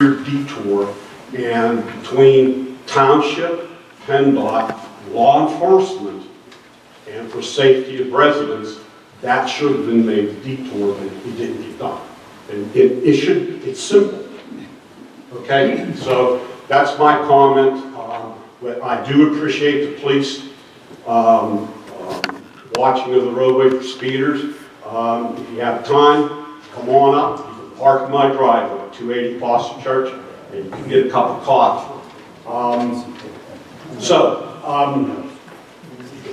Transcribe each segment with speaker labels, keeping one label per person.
Speaker 1: detour, and between township, PennDOT, law enforcement, and for safety of residents, that should have been made the detour, but it didn't get done. And it's simple. Okay, so that's my comment. But I do appreciate the police watching of the roadway for speeders. If you have time, come on up. You can park in my driveway, 280 Fawcett Church, and you can get a cup of coffee.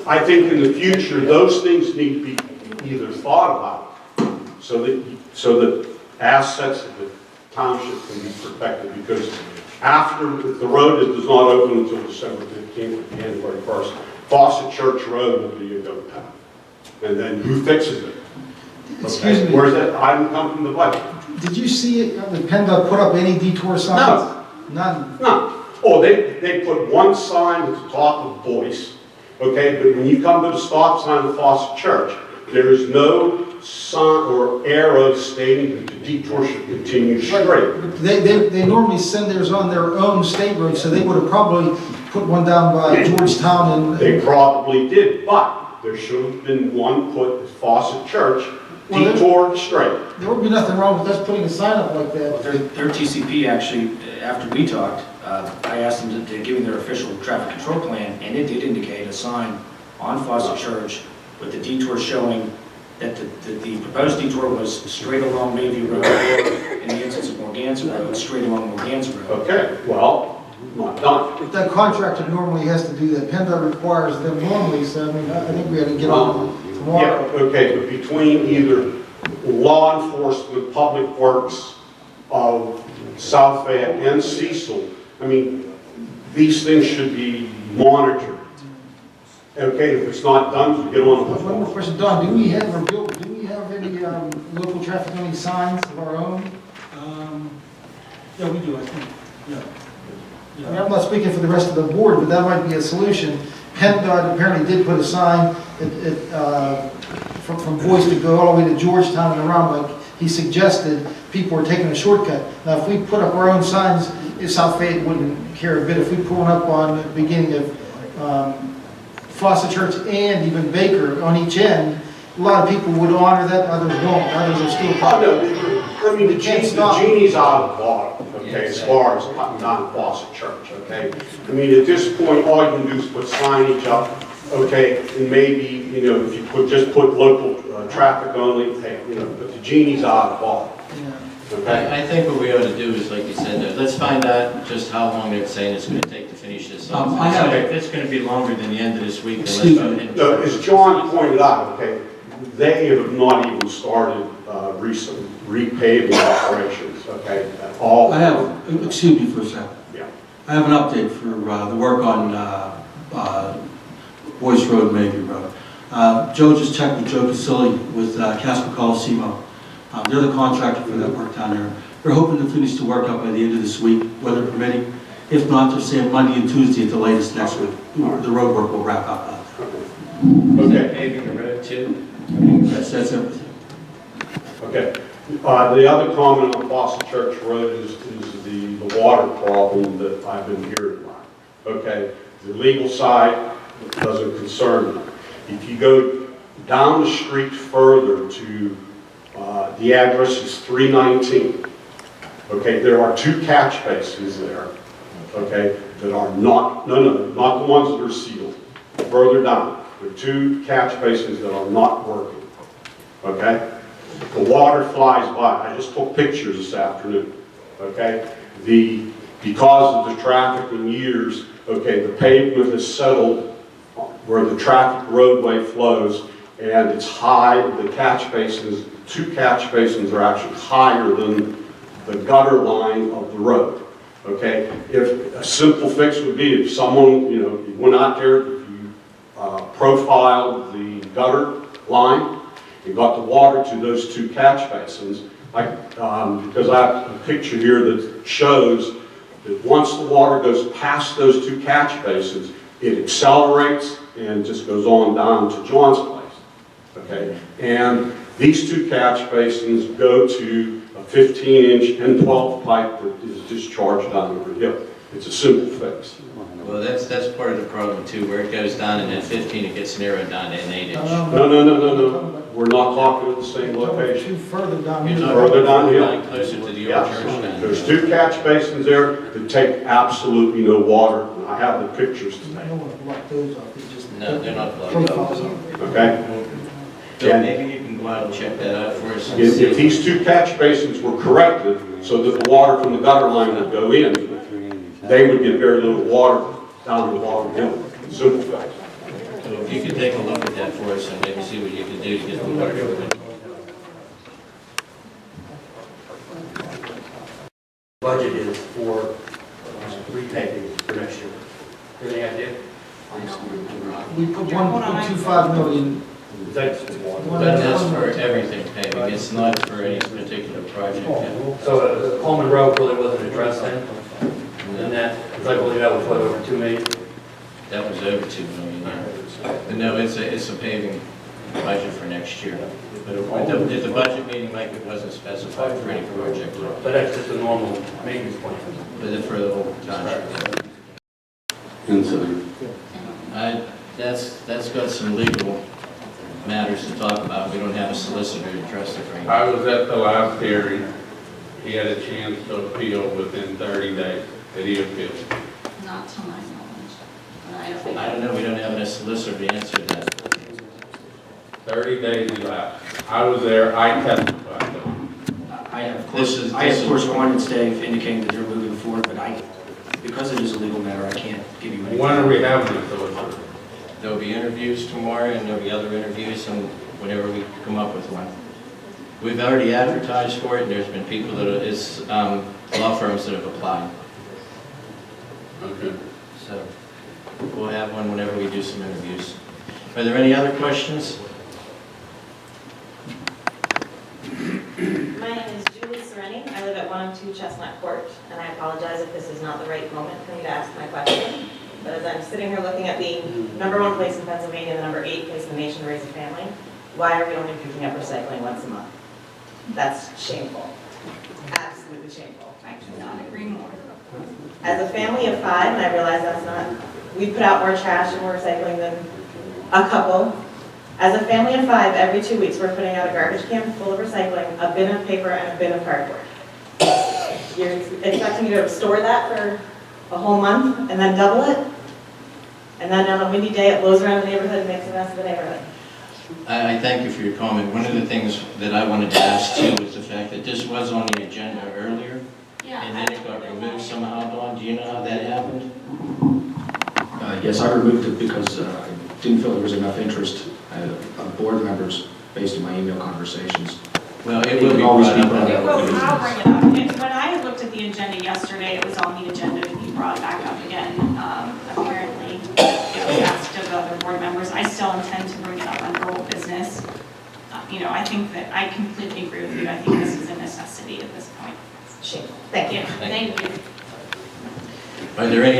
Speaker 1: I think in the future, those things need to be either thought about so that assets of the township can be protected, because if the road does not open until December 15th or January 1st, Fawcett Church Road will be a ghost town. And then who fixes it?
Speaker 2: Excuse me.
Speaker 1: Where's that item come from the budget?
Speaker 2: Did you see it, the PennDOT put up any detour signs?
Speaker 1: No.
Speaker 2: None?
Speaker 1: No. Oh, they put one sign at the top of Boyce, okay, but when you come to the stop sign of Fawcett Church, there is no sign or arrow stating that the detour should continue straight.
Speaker 2: They normally send theirs on their own state road, so they would have probably put one down by Georgetown and...
Speaker 1: They probably did, but there should have been one put at Fawcett Church, detour straight.
Speaker 2: There would be nothing wrong with us putting a sign up like that.
Speaker 3: Their TCP actually, after we talked, I asked them to give me their official traffic control plan, and it did indicate a sign on Fawcett Church with the detour showing that the proposed detour was straight along Mayview Road, or in the instance of Morganza Road, straight along Morganza Road.
Speaker 1: Okay, well, not done.
Speaker 2: If that contractor normally has to do that, PennDOT requires them normally, so I mean, I think we had to get on tomorrow.
Speaker 1: Yeah, okay, but between either law enforcement, public works of South Fayette and Cecil, I mean, these things should be monitored. Okay, if it's not done, we get on with it.
Speaker 2: One more question, Don, do we have any local traffic only signs of our own?
Speaker 4: Yeah, we do, I think, yeah.
Speaker 2: I mean, I'm not speaking for the rest of the board, but that might be a solution. PennDOT apparently did put a sign from Boyce to go all the way to Georgetown and around, like he suggested. People were taking a shortcut. Now, if we put up our own signs, South Fayette wouldn't care a bit. If we put one up on the beginning of Fawcett Church and even Baker on each end, a lot of people would honor that, others won't. Others are still...
Speaker 1: I mean, the genie's out of the bottle, okay, as far as cutting down Fawcett Church, okay? I mean, at this point, all you can do is put signage up, okay, and maybe, you know, if you just put local traffic only, hey, you know, but the genie's out of the bottle. Okay.
Speaker 5: I think what we ought to do is, like you said, let's find out just how long they're saying it's going to take to finish this up. If it's going to be longer than the end of this week, then let's go ahead and...
Speaker 1: No, as John pointed out, okay, they have not even started recent repaving operations, okay, at all.
Speaker 4: Excuse me for a second.
Speaker 1: Yeah.
Speaker 4: I have an update for the work on Boyce Road, Mayview Road. Joe just checked with Joe Cecil with Casper Colosimo. They're the contractor for that work down there. They're hoping to finish the work up by the end of this week, weather permitting. If not, they're saying Monday and Tuesday at the latest next week. The road work will wrap up out there.
Speaker 1: Okay.
Speaker 5: Paving the road too?
Speaker 4: That's everything.
Speaker 1: Okay. The other comment on Fawcett Church Road is the water problem that I've been hearing about. Okay. The legal side doesn't concern me. If you go down the street further to the address is 319. Okay, there are two catch basins there. Okay, that are not the ones that are sealed. Further down, there are two catch basins that are not working. Okay, the water flies by. I just took pictures this afternoon. Okay, because of the traffic in years. Okay, the pavement is settled where the traffic roadway flows, and it's high. The catch basins. Two catch basins are actually higher than the gutter line of the road. Okay, if a simple fix would be if someone, you know, you went out there, if you profiled the gutter line and got the water to those two catch basins, because I have a picture here that shows that once the water goes past those two catch basins, it accelerates and just goes on down to John's place. Okay, and these two catch basins go to a 15-inch N12 pipe that is discharged down the hill. It's a simple fix.
Speaker 5: Well, that's part of the problem too, where it goes down and at 15, it gets narrowed down to an 8-inch.
Speaker 1: No. We're not talking at the same location.
Speaker 2: Further down
Speaker 5: You're
Speaker 2: here.
Speaker 5: talking
Speaker 1: Further down the hill.
Speaker 5: going closer to the old
Speaker 1: Yes.
Speaker 5: church down
Speaker 1: There's
Speaker 5: there.
Speaker 1: 2 catch basins there that take absolutely no water. I have the pictures
Speaker 2: I
Speaker 1: today,
Speaker 2: don't want to block those off, it's just.
Speaker 5: No, they're not blocked.
Speaker 2: Profiles on it.
Speaker 1: okay?
Speaker 5: Bill, maybe you can go out and check that out for us. and
Speaker 1: If
Speaker 5: see.
Speaker 1: these 2 catch basins were corrected so that the water from the gutter line would go in, they would get very little water down the bottom hill. Simple fix.
Speaker 5: So if you could take a look at that for us and maybe see what you can do to get the water moving.
Speaker 6: Budget is for repaving for next year. Any idea?
Speaker 2: We put 1.25 million.
Speaker 6: Is that,
Speaker 5: That's for everything paving, it's not for any particular project.
Speaker 6: so Coleman Road really wasn't addressed then? And that, because I believe that was what, over 2 million?
Speaker 5: That was over 2 million, yeah. But no, it's a paving budget for next year. But at the budget meeting, like, it wasn't specified for any project,
Speaker 6: But that's just a normal maintenance plan.
Speaker 5: but for the whole township. That's got some legal matters to talk about. We don't have a solicitor to address it right now.
Speaker 7: I was at the last hearing. He had a chance to appeal within 30 days. Did he appeal?
Speaker 8: Not to my knowledge. But I don't
Speaker 5: I don't know, we don't have a solicitor to answer that.
Speaker 7: 30 days elapsed. I was there, I testified though.
Speaker 3: I have,
Speaker 5: This is-
Speaker 3: I have correspondence, Dave, indicating that they're moving forward, but because it is a legal matter, I can't give you any.
Speaker 7: When are we having a solicitor?
Speaker 5: There'll be interviews tomorrow, and there'll be other interviews, and whenever we come up with one. We've already advertised for it, and there's been people law firms that have applied.
Speaker 7: Okay.
Speaker 5: So we'll have one whenever we do some interviews. Are there any other questions?
Speaker 9: My name is Julie Sereni. I live at 102 Chestnut Court, and I apologize if this is not the right moment for me to ask my question. But as I'm sitting here looking at the #1 place in Pennsylvania, the #8 place in the nation to raise a family, why are we only picking up recycling once a month? That's shameful. Absolutely shameful.
Speaker 8: I cannot agree more.
Speaker 9: As a family of 5, and I realize that's not, we put out more trash and more recycling than a couple. As a family of 5, every 2 weeks, we're putting out a garbage can full of recycling, a bin of paper, and a bin of cardboard. You're expecting me to store that for a whole month and then double it? And then on a windy day, it blows around the neighborhood and makes a mess of the neighborhood.
Speaker 5: I thank you for your comment. One of the things that I wanted to ask too was the fact that this was on the agenda earlier,
Speaker 8: Yeah.
Speaker 5: and then it got removed somehow, Dawn. Do you know how that happened?
Speaker 3: Yes, I removed it because I didn't feel there was enough interest of board members based on my email conversations.
Speaker 5: Well, it
Speaker 3: It
Speaker 5: will
Speaker 3: would
Speaker 5: be
Speaker 3: always
Speaker 5: brought
Speaker 3: be
Speaker 5: up.
Speaker 3: brought
Speaker 8: It
Speaker 3: up.
Speaker 8: will, I'll bring it up. When I had looked at the agenda yesterday, it was on the agenda to be brought back up again. Apparently, it was asked of other board members. I still intend to bring it up under old business. I think that I completely agree with you. I think this is a necessity at this point.
Speaker 9: Shameful. Thank you.
Speaker 8: Thank you.
Speaker 5: Are there any